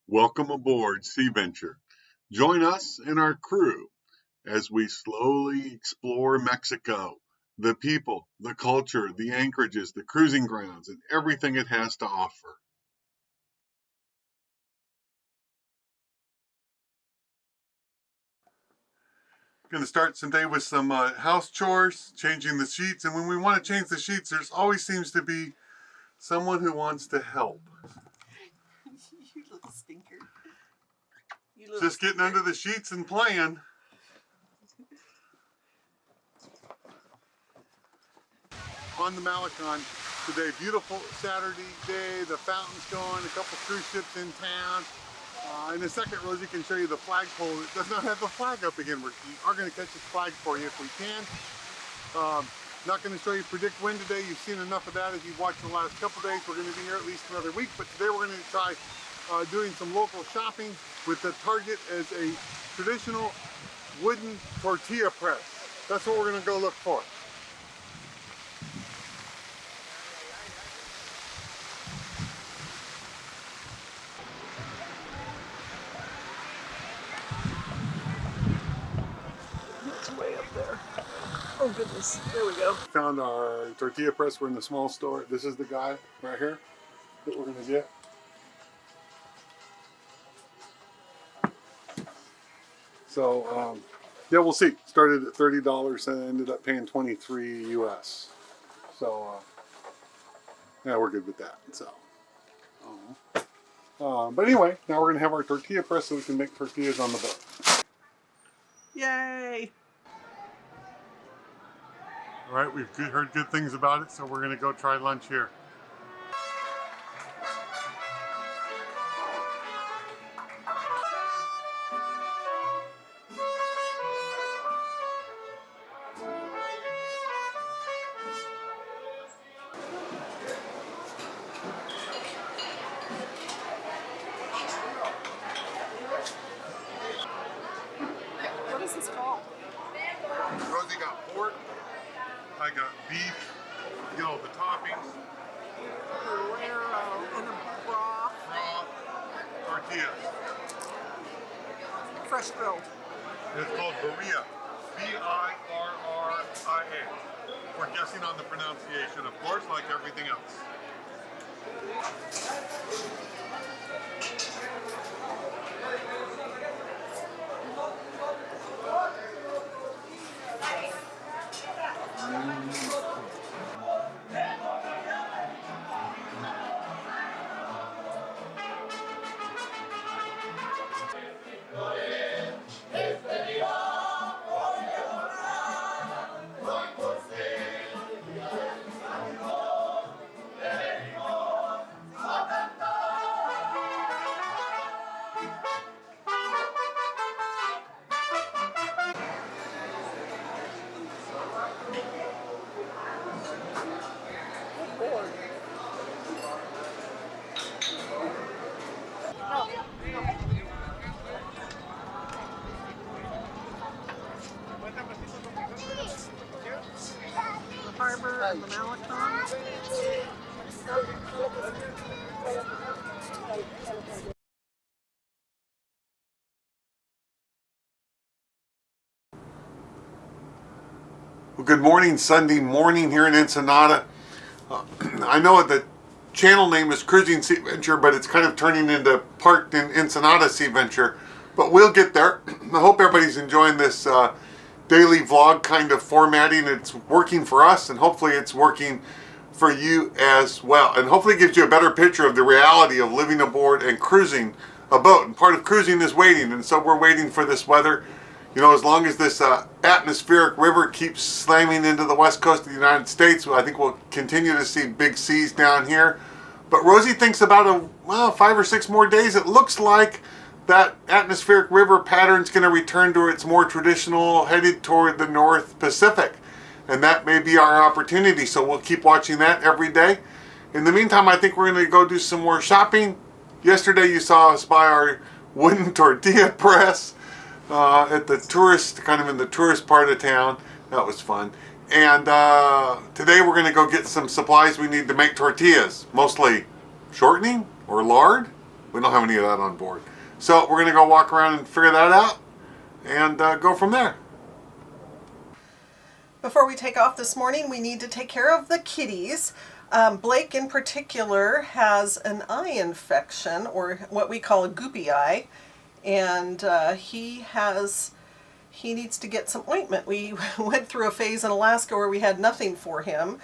Welcome aboard Sea Venture. Join us and our crew as we slowly explore Mexico, the people, the culture, the anchorages, the cruising grounds, and everything it has to offer. Going to start today with some house chores, changing the sheets. And when we want to change the sheets, there's always seems to be someone who wants to help. You little stinker. Just getting under the sheets and playing. On the Malecon today, beautiful Saturday day, the fountain's going, a couple cruise ships in town. In a second, Rosie can show you the flagpole. It does not have the flag up again. We are going to catch this flag for you if we can. Not going to show you predict when today. You've seen enough of that if you've watched the last couple days. We're going to be here at least another week, but today we're going to try doing some local shopping with the target as a traditional wooden tortilla press. That's what we're going to go look for. It's way up there. Oh goodness, there we go. Found our tortilla press. We're in the small store. This is the guy right here that we're going to get. So, yeah, we'll see. Started at $30 and ended up paying $23 US. So, yeah, we're good with that. So, but anyway, now we're going to have our tortilla press so we can make tortillas on the boat. Yay! All right, we've heard good things about it, so we're going to go try lunch here. What is this called? Rosie got pork, I got beef, you know, the toppings, And a broth. tortillas. Fresh grilled. It's called birria, B-I-R-R-I-A. We're guessing on the pronunciation, of course, like everything else. The harbor and the Malecon. Well, good morning, Sunday morning here in Ensenada. I know the channel name is Cruising Sea Venture, but it's kind of turning into Parked in Ensenada Sea Venture. But we'll get there. I hope everybody's enjoying this daily vlog kind of formatting. It's working for us, and hopefully it's working for you as well. And hopefully it gives you a better picture of the reality of living aboard and cruising a boat. And part of cruising is waiting, and so we're waiting for this weather. You know, as long as this atmospheric river keeps slamming into the west coast of the United States, I think we'll continue to see big seas down here. But Rosie thinks about 5 or 6 more days. It looks like that atmospheric river pattern's going to return to its more traditional, headed toward the North Pacific. And that may be our opportunity, so we'll keep watching that every day. In the meantime, I think we're going to go do some more shopping. Yesterday you saw us buy our wooden tortilla press at the tourist, kind of in the tourist part of town. That was fun. And today we're going to go get some supplies we need to make tortillas. Mostly shortening or lard. We don't have any of that on board. So we're going to go walk around and figure that out and go from there. Before we take off this morning, we need to take care of the kitties. Blake in particular has an eye infection, or what we call a goopy eye, and he needs to get some ointment. We went through a phase in Alaska where we had nothing for him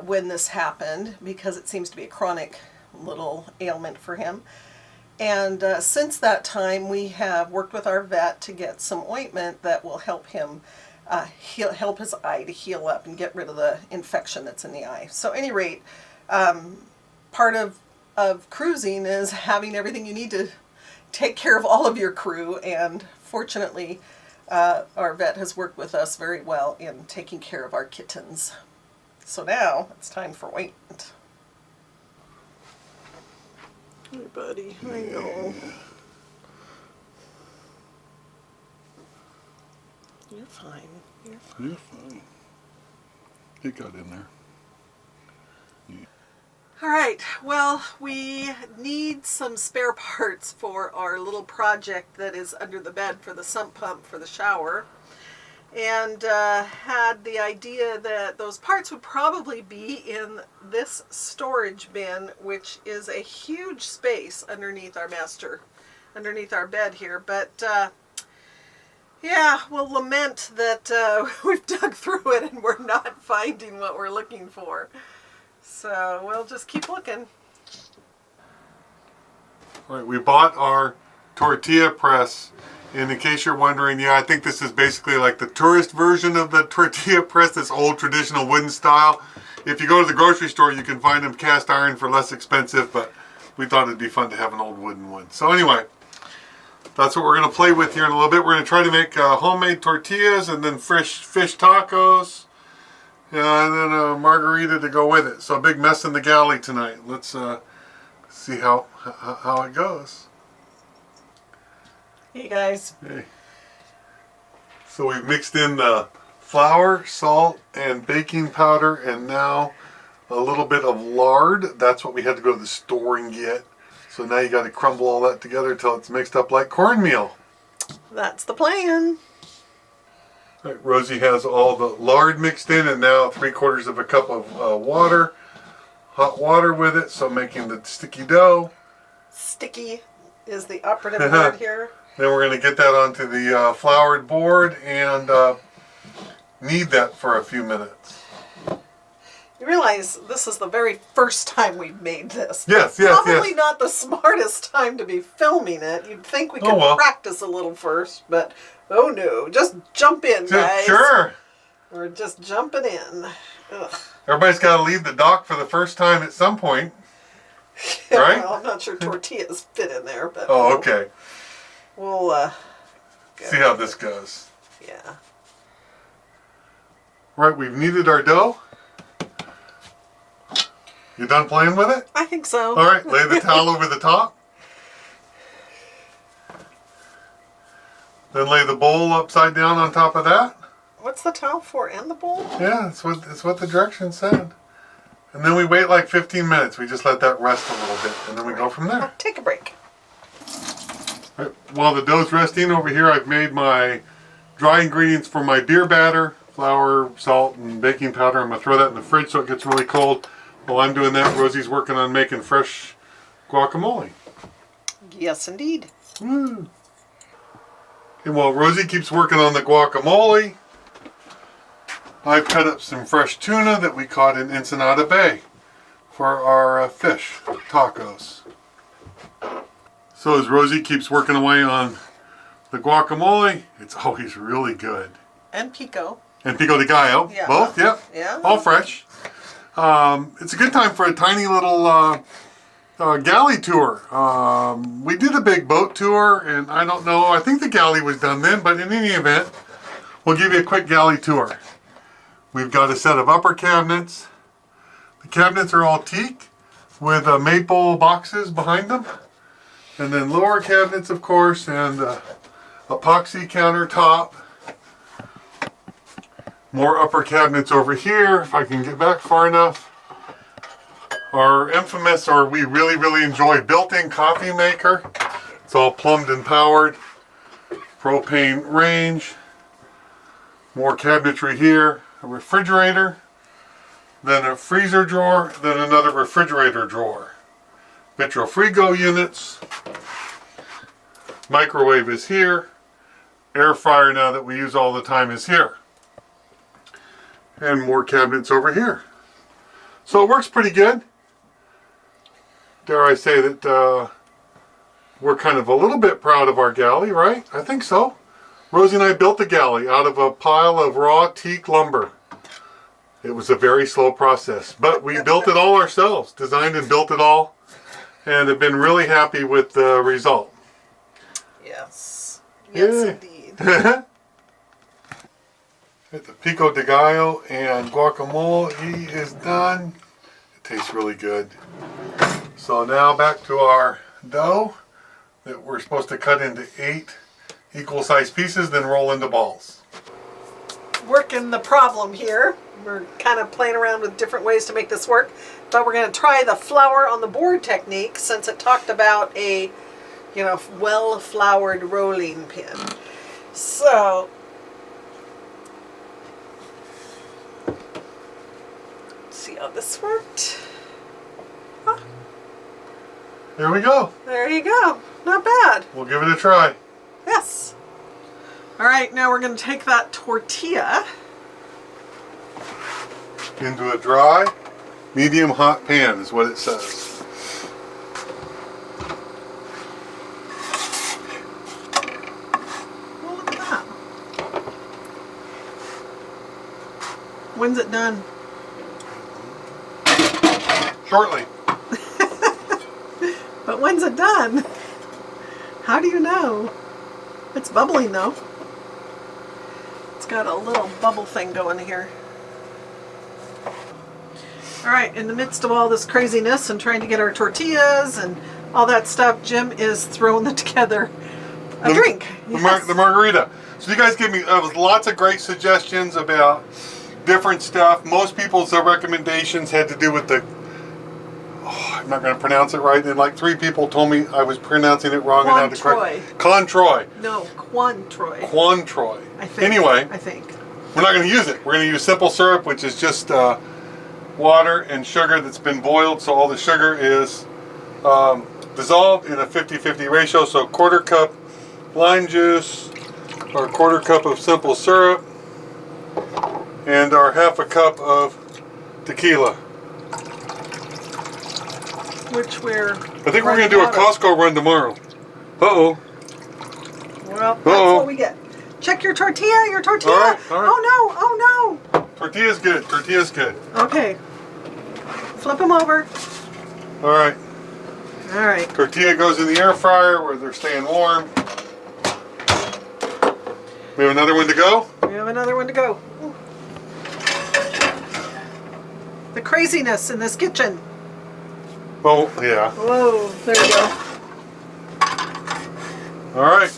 when this happened, because it seems to be a chronic little ailment for him. And since that time, we have worked with our vet to get some ointment that will help him help his eye to heal up and get rid of the infection that's in the eye. So at any rate, part of cruising is having everything you need to take care of all of your crew, and fortunately our vet has worked with us very well in taking care of our kittens. So now it's time for ointment. Hey buddy, I know. You're fine. You're fine. You're fine. It got in there. Yeah. All right, well, we need some spare parts for our little project that is under the bed for the sump pump for the shower. And had the idea that those parts would probably be in this storage bin, which is a huge space underneath our bed here. But yeah, we'll lament that we've dug through it and we're not finding what we're looking for. So we'll just keep looking. All right, we bought our tortilla press. And in case you're wondering, yeah, I think this is basically like the tourist version of the tortilla press, this old traditional wooden style. If you go to the grocery store, you can find them cast iron for less expensive, but we thought it'd be fun to have an old wooden one. So anyway, that's what we're going to play with here in a little bit. We're going to try to make homemade tortillas and then fresh fish tacos, and then a margarita to go with it. So a big mess in the galley tonight. Let's see how it goes. Hey guys. Hey. So we've mixed in the flour, salt, and baking powder, and now a little bit of lard. That's what we had to go to the store and get. So now you got to crumble all that together until it's mixed up like cornmeal. That's the plan. All right, Rosie has all the lard mixed in, and now 3/4 of a cup of water, hot water with it, so making the sticky dough. Sticky is the operative word here. Then we're going to get that onto the floured board and knead that for a few minutes. You realize this is the very first time we've made this. Yes. Probably not the smartest time to be filming it. You'd think we could practice a little first, but oh no. Just jump in, guys. Sure. We're just jumping in. Ugh. Everybody's got to leave the dock for the first time at some point. Right? Well, I'm not sure tortillas fit in there, but oh, okay. We'll see how this goes. Yeah. Right, we've kneaded our dough. You done playing with it? I think so. All right, lay the towel over the top. Then lay the bowl upside down on top of that. What's the towel for, and the bowl? Yeah, it's what the directions said. And then we wait like 15 minutes. We just let that rest a little bit, and then we go from there. Take a break. Right, while the dough's resting over here, I've made my dry ingredients for my beer batter, flour, salt, and baking powder. I'm going to throw that in the fridge so it gets really cold. While I'm doing that, Rosie's working on making fresh guacamole. Yes, indeed. Woo. And while Rosie keeps working on the guacamole, I've cut up some fresh tuna that we caught in Ensenada Bay for our fish tacos. So as Rosie keeps working away on the guacamole, it's always really good. And pico. And pico de gallo. Yeah. Both, yep. Yeah. All fresh. It's a good time for a tiny little galley tour. We did a big boat tour, and I don't know, I think the galley was done then, but in any event, we'll give you a quick galley tour. We've got a set of upper cabinets. The cabinets are all teak with maple boxes behind them. And then lower cabinets, of course, and epoxy countertop. More upper cabinets over here, if I can get back far enough. our infamous, or we really enjoy, built-in coffee maker. It's all plumbed and powered. Propane range. More cabinetry here. A refrigerator. Then a freezer drawer. Then another refrigerator drawer. Vitrofrigo units. Microwave is here. Air fryer now that we use all the time is here. And more cabinets over here. So it works pretty good. Dare I say that we're kind of a little bit proud of our galley, right? I think so. Rosie and I built the galley out of a pile of raw teak lumber. It was a very slow process, but we built it all ourselves, designed and built it all, and have been really happy with the result. Yes. Yes, indeed. The pico de gallo and guacamole is done. It tastes really good. So now back to our dough that we're supposed to cut into 8 equal sized pieces, then roll into balls. Working the problem here. We're kind of playing around with different ways to make this work, but we're going to try the flour on the board technique since it talked about a, well floured rolling pin. So let's see how this worked. Huh. Here we go. There you go. Not bad. We'll give it a try. Yes. All right, now we're going to take that tortilla Into a dry, medium hot pan is what it says. Well, look at that. When's it done? Shortly. But when's it done? How do you know? It's bubbling though. It's got a little bubble thing going here. All right, in the midst of all this craziness and trying to get our tortillas and all that stuff, Jim is throwing together a drink. The margarita. So you guys give me lots of great suggestions about different stuff. Most people's recommendations had to do with the, I'm not going to pronounce it right, and like 3 people told me I was pronouncing it wrong and had to correct. Cointreau. No, Cointreau. Cointreau. I think. Anyway, I think. we're not going to use it. We're going to use simple syrup, which is just water and sugar that's been boiled, so all the sugar is dissolved in a 50-50 ratio. So 1/4 cup lime juice, or 1/4 cup of simple syrup, and our 1/2 cup of tequila. Which we're I think we're going to do a Costco run tomorrow. Uh-oh. Well, that's what we get. Check your tortilla, All right, all right. Oh no. Tortilla's good. Tortilla's good. Okay. Flip them over. All right. All right. Tortilla goes in the air fryer where they're staying warm. We have another one to go? We have another one to go. Ooh. The craziness in this kitchen. Oh, yeah. Whoa, there we go. All right.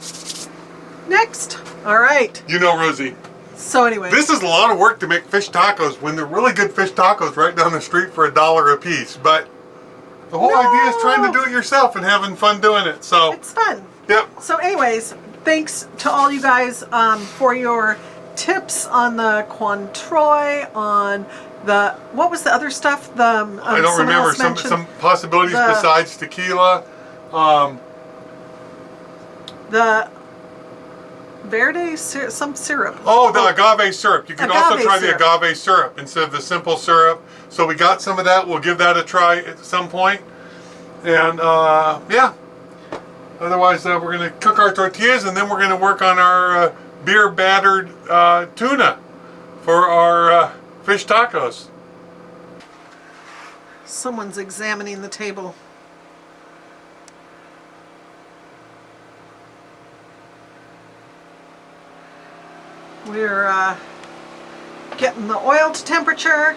Next. All right. You know, Rosie, So anyway. this is a lot of work to make fish tacos when they're really good fish tacos right down the street for $1 a piece. But the whole idea is trying to do it yourself and having fun doing it. So It's fun. Yep. So anyways, thanks to all you guys for your tips on the Cointreau, on the, what was the other stuff? The I don't remember. Some possibilities besides tequila. The Verde, some syrup. Oh, the agave syrup. You could also Agave try syrup. the agave syrup instead of the simple syrup. So we got some of that. We'll give that a try at some point. And yeah. Otherwise, we're going to cook our tortillas, and then we're going to work on our beer battered tuna for our fish tacos. Someone's examining the table. We're getting the oil to temperature.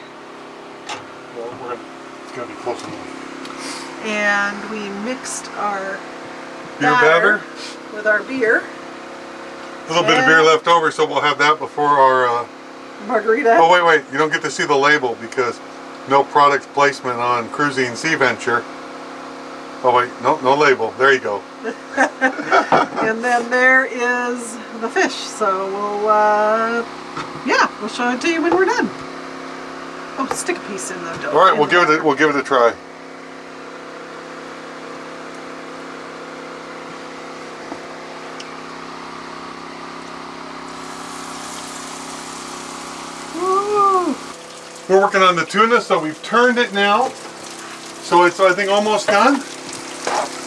Well, it's going to be close enough. And we mixed our Beer batter with our beer. A little bit of beer left over, so we'll have that before our margarita. oh, wait. You don't get to see the label because No product placement on Cruising Sea Venture. Oh wait, no label. There you go. And then there is the fish. So we'll show it to you when we're done. Oh, stick a piece in the dough. All right, we'll give it a try. Woo. We're working on the tuna, so we've turned it now. So it's, I think, almost done.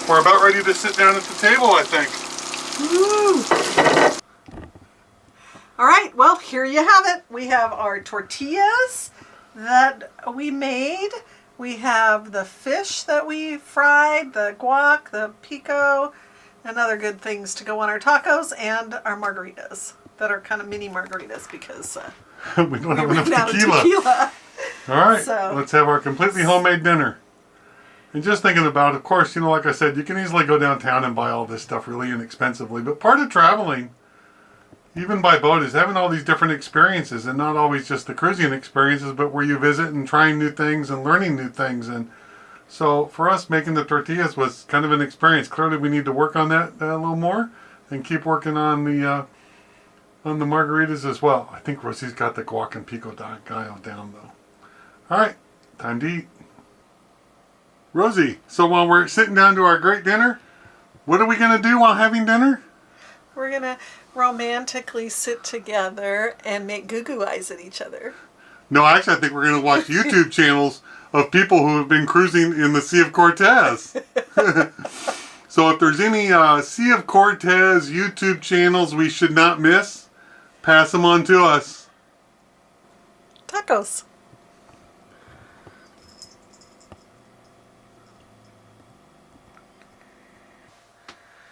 We're about ready to sit down at the table, I think. Woo. All right, well, here you have it. We have our tortillas that we made. We have the fish that we fried, the guac, the pico, and other good things to go on our tacos, and our margaritas that are kind of mini margaritas because we don't have enough ran out of tequila. All right, So- let's have our completely homemade dinner. And just thinking about, of course, like I said, you can easily go downtown and buy all this stuff really inexpensively. But part of traveling, even by boat, is having all these different experiences, and not always just the cruising experiences, but where you visit and trying new things and learning new things. And so for us, making the tortillas was kind of an experience. Clearly, we need to work on that a little more and keep working on the margaritas as well. I think Rosie's got the guac and pico gallo down though. All right, time to eat. Rosie, so while we're sitting down to our great dinner, what are we going to do while having dinner? We're going to romantically sit together and make goo-goo eyes at each other. No, actually, I think we're going to watch YouTube channels of people who have been cruising in the Sea of Cortez. So if there's any Sea of Cortez YouTube channels we should not miss, pass them on to us. Tacos.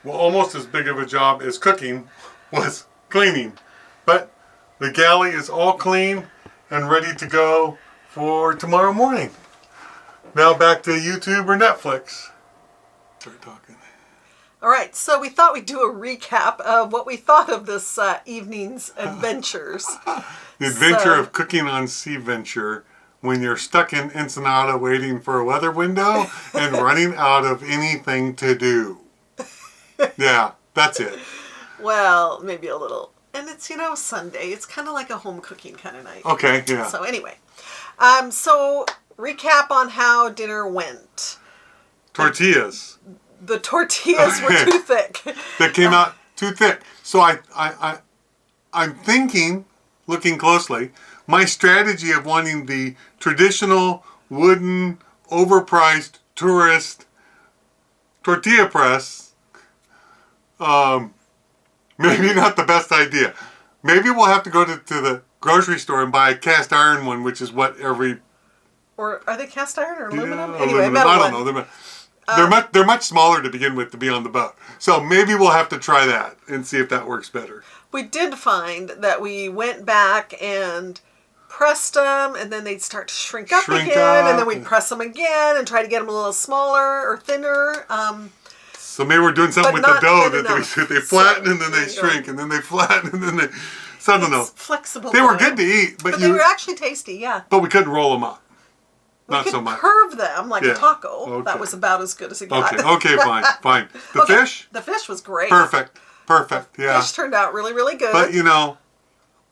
Well, almost as big of a job as cooking was cleaning. But the galley is all clean and ready to go for tomorrow morning. Now back to YouTube or Netflix. Start talking. All right, so we thought we'd do a recap of what we thought of this evening's adventures. The adventure of cooking on Sea Venture when you're stuck in Ensenada waiting for a weather window and running out of anything to do. Yeah, that's it. Well, maybe a little. And it's, Sunday. It's kind of like a home cooking kind of night. Okay, yeah. So anyway, so recap on how dinner went. Tortillas. The tortillas were too thick. That came out too thick. So I'm thinking, looking closely, my strategy of wanting the traditional wooden, overpriced tourist tortilla press, maybe not the best idea. Maybe we'll have to go to the grocery store and buy a cast iron one, which is what every... Or are they cast iron or aluminum? Yeah, Anyway, aluminum. metal I don't one. know. They're much smaller to begin with to be on the boat. So maybe we'll have to try that and see if that works better. We did find that we went back and pressed them, and then they'd start to shrink up again, and then we'd press them again and try to get them a little smaller or thinner. So maybe we're doing something But with the not dough good that enough. they flatten and then So, they shrink and then they flatten and then they... So I don't know. It's flexible. They were dough. good to eat, But they were actually tasty, yeah. but we couldn't roll them up. We Not could so much. curve them like Yeah. a taco. Okay. That was about as good as it got. Okay, fine. The Okay, fish? The fish was great. Perfect, yeah. Fish turned out really, really good. But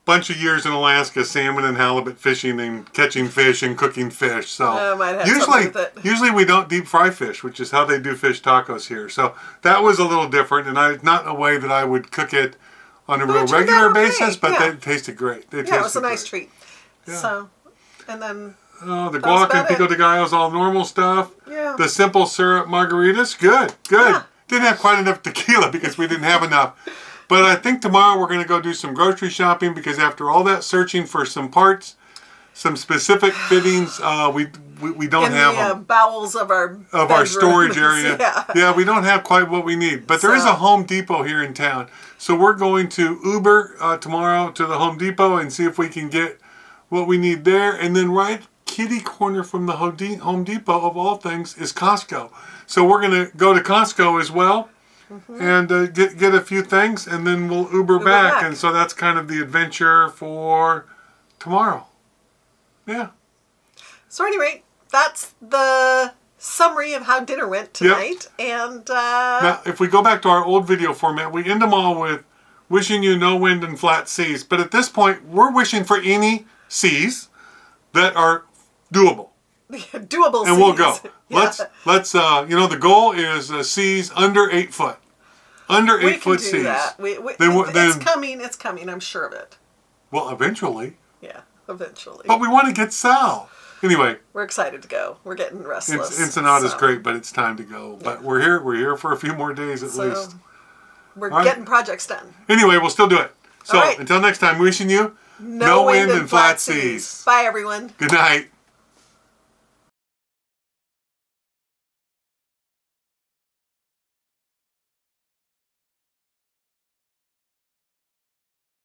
bunch of years in Alaska, salmon and halibut fishing and catching fish and cooking fish. So might have something with it. usually we don't deep fry fish, which is how they do fish tacos here. So that was a little different, and not a way that I would cook it on a real it turned regular out okay, basis, but yeah. they tasted great. Yeah, it was a nice treat. Yeah. So, and then Oh, the That was guac and about pico it. de gallo is all normal stuff. Yeah. The simple syrup margaritas, good. Yeah. Didn't have quite enough tequila because we didn't have enough. But I think tomorrow we're going to go do some grocery shopping because after all that searching for some parts, some specific fittings, we don't in have the them. bowels of our Storage area. Yeah. We don't have quite what we need. But there is So- a Home Depot here in town. So we're going to Uber tomorrow to the Home Depot and see if we can get what we need there. And then right kitty corner from the Home Depot, of all things, is Costco. So we're going to go to Costco as well and get a few things, and then we'll Uber back. And so that's kind of the adventure for tomorrow. Yeah. So, at any rate, that's the summary of how dinner went tonight. And now, if we go back to our old video format, we end them all with wishing you no wind and flat seas. But at this point, we're wishing for any seas that are doable. doable And seas. we'll go. Yeah. Let's the goal is seas under 8 foot. Under We 8 foot can do seas. that. Then- It's coming, I'm sure of it. Well, eventually. Yeah, eventually. But we want to get south. Anyway, We're excited to go. We're getting restless. Ensenada's so. great, but it's time to go. But we're here for a few more days at least. We're All getting right. projects done. Anyway, we'll still do it. So All right. until next time, wishing you No wind and flat seas. Bye, everyone. Good night.